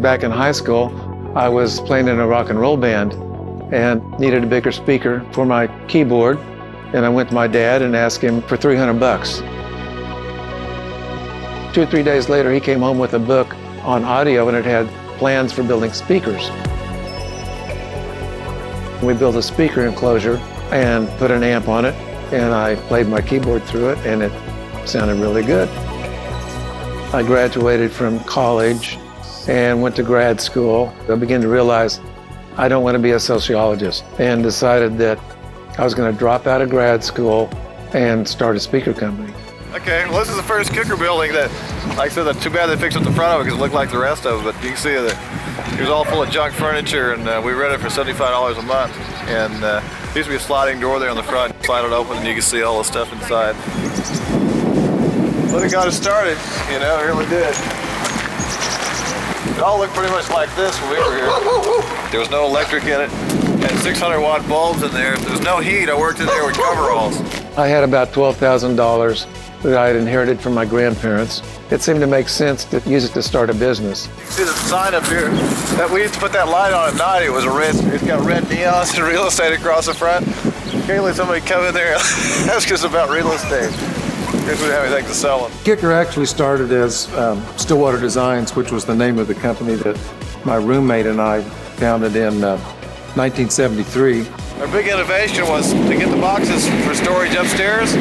Back in high school, I was playing in a rock and roll band and needed a bigger speaker for my keyboard. And I went to my dad and asked him for $300. 2 or 3 days later, he came home with a book on audio and it had plans for building speakers. We built a speaker enclosure and put an amp on it, and I played my keyboard through it, and it sounded really good. I graduated from college and went to grad school. I began to realize I don't want to be a sociologist, and decided that I was going to drop out of grad school and start a speaker company. Okay, well, this is the first Kicker building that, like I said, too bad they fixed up the front of it because it looked like the rest of it, but you can see that it was all full of junk furniture, and we rented it for $75 a month. And there used to be a sliding door there on the front. Slide it open and you can see all the stuff inside. But it got us started, you know, it really did. It all looked pretty much like this when we were here. There was no electric in it. Had 600-watt bulbs in there. If there was no heat, I worked in there with coveralls. I had about $12,000 that I had inherited from my grandparents. It seemed to make sense to use it to start a business. You can see the sign up here. That we used to put that light on at night. It was a red. It's got red neons and real estate across the front. Occasionally somebody come in there and ask us about real estate. Guess we didn't have anything to sell them. KICKER actually started as Stillwater Designs, which was the name of the company that my roommate and I founded in 1973. Our big innovation was to get the boxes for storage upstairs,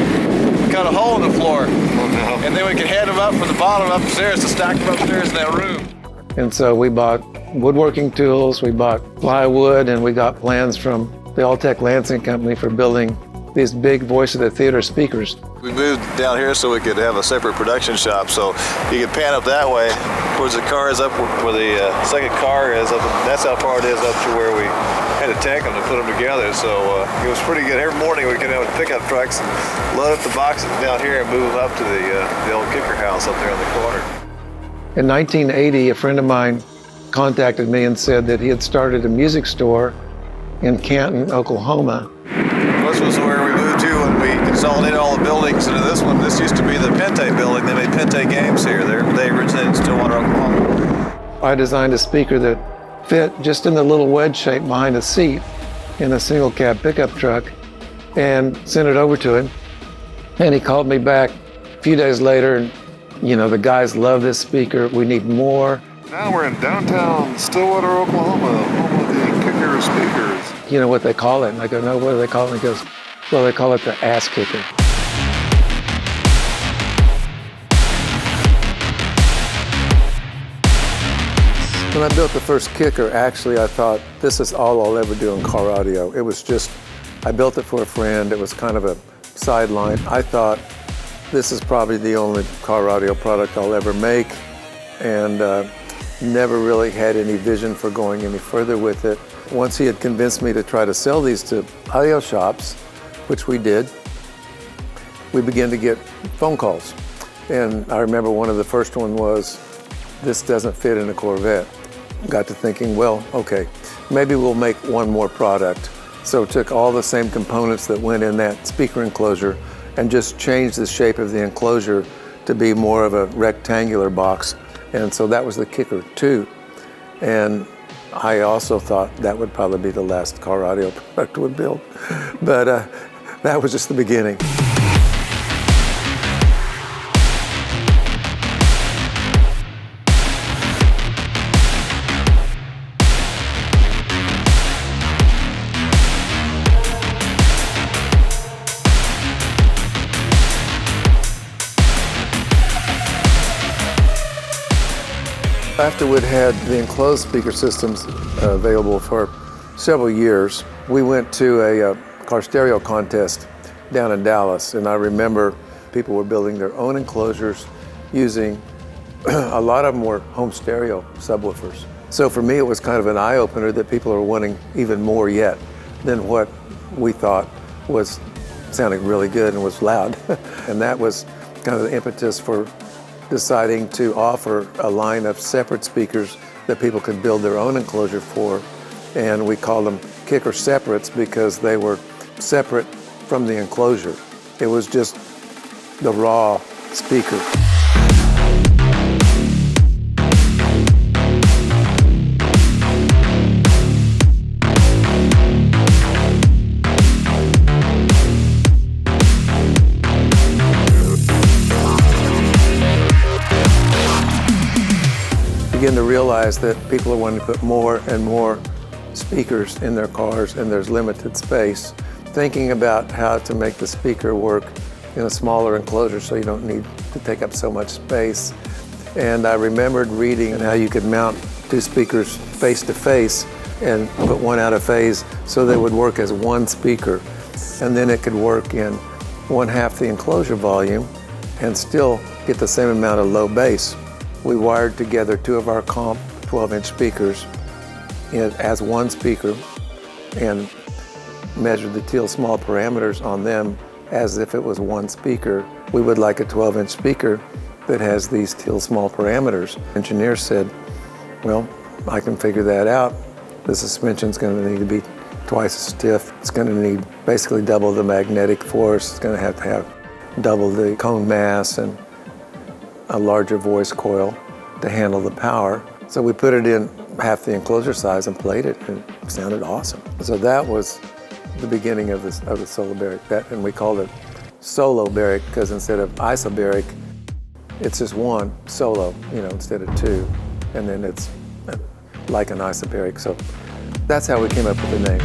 cut a hole in the floor, and then we could hand them up from the bottom upstairs to stack them upstairs in that room. And so we bought woodworking tools, we bought plywood, and we got plans from the Alltech Lansing company for building these big voice of the theater speakers. We moved down here so we could have a separate production shop, so you could pan up that way towards the cars up where the second car is. That's how far it is up to where we had to tank them to put them together. So it was pretty good. Every morning we could have pickup trucks, load up the boxes down here and move them up to the old Kicker house up there in the corner. In 1980, a friend of mine contacted me and said that he had started a music store in Canton, Oklahoma. This was where we moved to when we consolidated all the buildings into this one. This used to be the Pente building. They made Pente games here. They originated in Stillwater, Oklahoma. I designed a speaker that fit just in the little wedge shape behind a seat in a single cab pickup truck and sent it over to him. And he called me back a few days later and, you know, the guys love this speaker. We need more. Now we're in downtown Stillwater, Oklahoma, home of the KICKER speakers. You know what they call it? And I go, no, what do they call it? And he goes, well, they call it the ass kicker. When I built the first KICKER, actually, I thought, this is all I'll ever do in car audio. It was just, I built it for a friend. It was kind of a sideline. I thought, this is probably the only car audio product I'll ever make, and never really had any vision for going any further with it. Once he had convinced me to try to sell these to audio shops, which we did, we began to get phone calls. And I remember one of the first one was, this doesn't fit in a Corvette. Got to thinking, well, okay, maybe we'll make one more product. So took all the same components that went in that speaker enclosure and just changed the shape of the enclosure to be more of a rectangular box. And so that was the KICKER 2. And I also thought that would probably be the last car audio product we'd build. But that was just the beginning. After we'd had the enclosed speaker systems available for several years, we went to a car stereo contest down in Dallas, and I remember people were building their own enclosures using, a lot of them were home stereo subwoofers. So for me, it was kind of an eye-opener that people are wanting even more yet than what we thought was sounding really good and was loud. And that was kind of the impetus for deciding to offer a line of separate speakers that people could build their own enclosure for. And we called them KICKER separates because they were separate from the enclosure. It was just the raw speaker. realized that people are wanting to put more and more speakers in their cars and there's limited space. Thinking about how to make the speaker work in a smaller enclosure so you don't need to take up so much space. And I remembered reading how you could mount two speakers face to face and put one out of phase so they would work as one speaker. And then it could work in 1/2 the enclosure volume and still get the same amount of low bass. We wired together two of our comp 12-inch speakers as one speaker and measured the teal small parameters on them as if it was one speaker. We would like a 12-inch speaker that has these teal small parameters. Engineer said, well, I can figure that out. The suspension's going to need to be twice as stiff. It's going to need basically double the magnetic force. It's going to have double the cone mass and a larger voice coil to handle the power. So we put it in 1/2 the enclosure size and played it, and it sounded awesome. So that was the beginning of the Solo-Baric, and we called it Solo-Baric because instead of isobaric, it's just one solo, instead of two, and then it's like an isobaric. So that's how we came up with the name.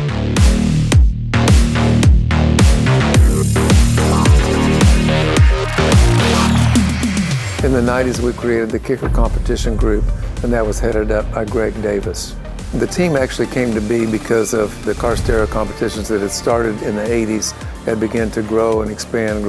In the 90s, we created the KICKER competition group, and that was headed up by Greg Davis. The team actually came to be because of the car stereo competitions that had started in the 80s, had begun to grow and expand,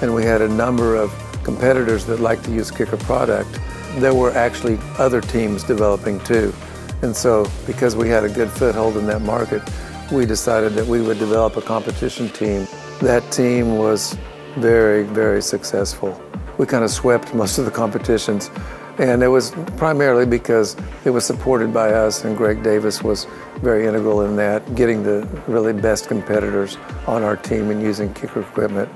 and we had a number of competitors that liked to use KICKER product. There were actually other teams developing too, and so because we had a good foothold in that market, we decided that we would develop a competition team. That team was very, very successful. We kind of swept most of the competitions, and it was primarily because it was supported by us, and Greg Davis was very integral in that, getting the really best competitors on our team and using KICKER equipment.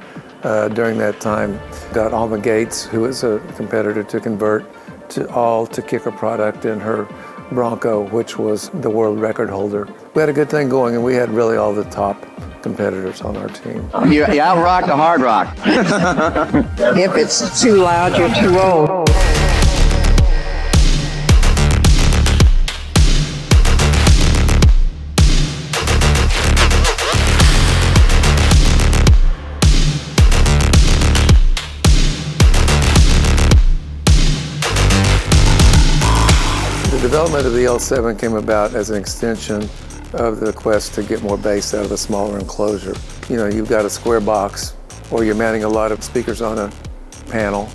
During that time, got Alma Gates, who was a competitor, to convert to KICKER product in her Bronco, which was the world record holder. We had a good thing going, and we had really all the top competitors on our team. You out-rock the hard rock. If it's too loud, you're too old. The development of the L7 came about as an extension of the quest to get more bass out of a smaller enclosure. You've got a square box, or you're mounting a lot of speakers on a panel.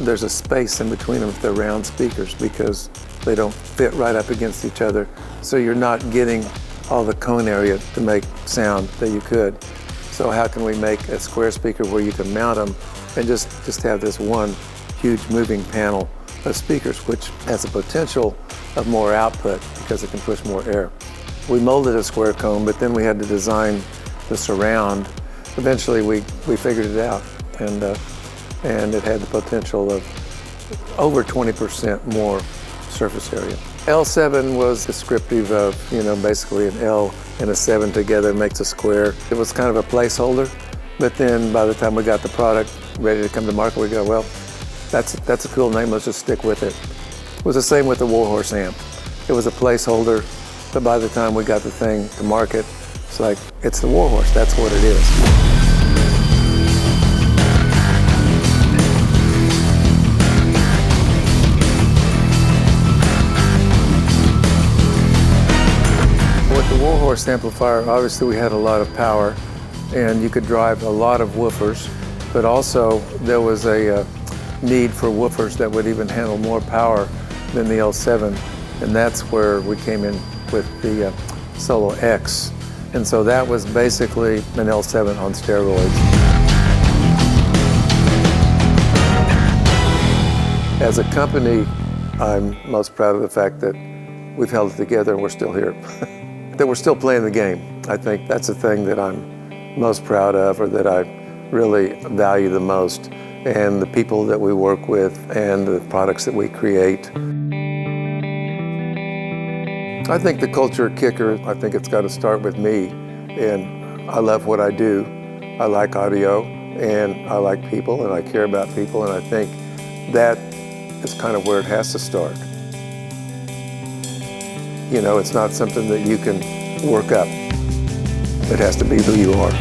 There's a space in between them if they're round speakers because they don't fit right up against each other. So you're not getting all the cone area to make sound that you could. So how can we make a square speaker where you can mount them and just have this one huge moving panel of speakers, which has the potential of more output because it can push more air. We molded a square cone, but then we had to design the surround. Eventually we figured it out, and it had the potential of over 20% more surface area. L7 was descriptive of, basically an L and a 7 together makes a square. It was kind of a placeholder, but then by the time we got the product ready to come to market, we go, well, that's a cool name, let's just stick with it. It was the same with the Warhorse amp. It was a placeholder, but by the time we got the thing to market, it's like, it's the Warhorse, that's what it is. With the Warhorse amplifier, obviously we had a lot of power, and you could drive a lot of woofers, but also there was a need for woofers that would even handle more power than the L7, and that's where we came in with the Solo X. And so that was basically an L7 on steroids. As a company, I'm most proud of the fact that we've held it together and we're still here. That we're still playing the game. I think that's the thing that I'm most proud of, or that I really value the most, and the people that we work with and the products that we create. I think the culture at KICKER, I think it's got to start with me, and I love what I do. I like audio, and I like people, and I care about people, and I think that is kind of where it has to start. You know, it's not something that you can work up. It has to be who you are.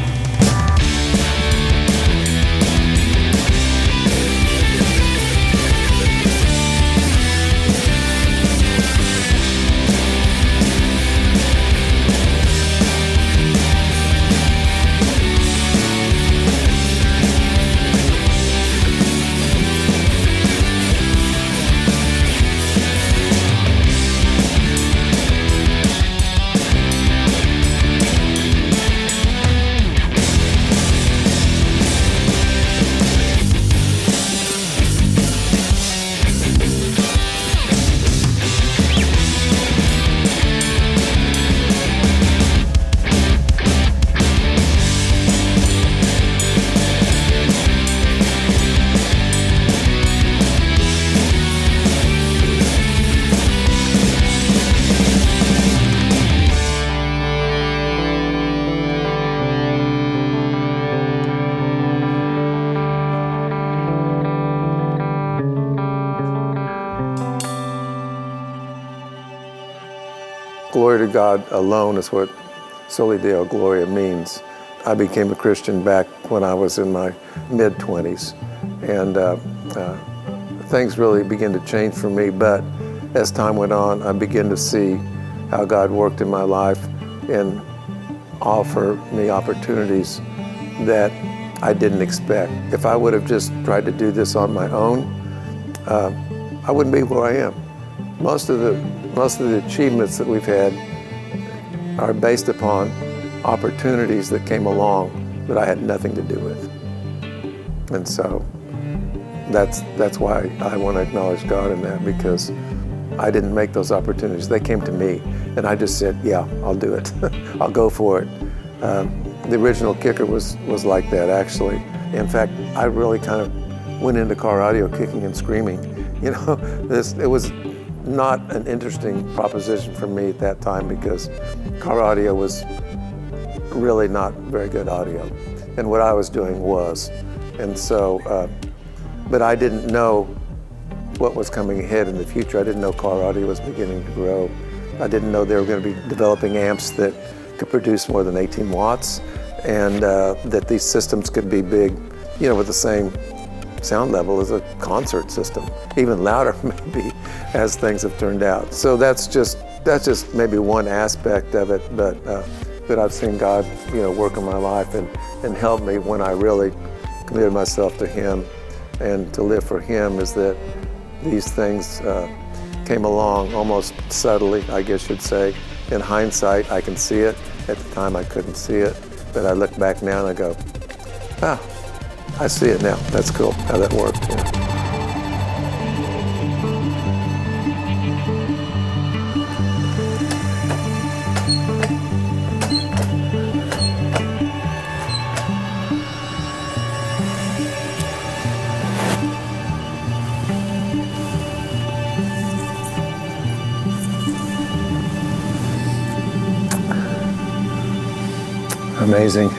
Glory to God alone is what Soli Deo Gloria means. I became a Christian back when I was in my mid-20s, and things really began to change for me, but as time went on, I began to see how God worked in my life and offer me opportunities that I didn't expect. If I would have just tried to do this on my own, I wouldn't be where I am. Most of the achievements that we've had are based upon opportunities that came along that I had nothing to do with. And so that's why I want to acknowledge God in that, because I didn't make those opportunities. They came to me, and I just said, yeah, I'll do it. I'll go for it. The original Kicker was like that, actually. In fact, I really kind of went into car audio kicking and screaming. You know, it was not an interesting proposition for me at that time, because car audio was really not very good audio, and what I was doing was. And so, but I didn't know what was coming ahead in the future. I didn't know car audio was beginning to grow. I didn't know they were going to be developing amps that could produce more than 18 watts, and that these systems could be big, you know, with the same sound level as a concert system, even louder maybe, as things have turned out. So that's just maybe one aspect of it, but I've seen God, you know, work in my life and help me when I really committed myself to Him and to live for Him, is that these things came along almost subtly, I guess you'd say. In hindsight, I can see it. At the time, I couldn't see it, but I look back now and I go, ah, I see it now. That's cool, how that worked. Yeah. Amazing.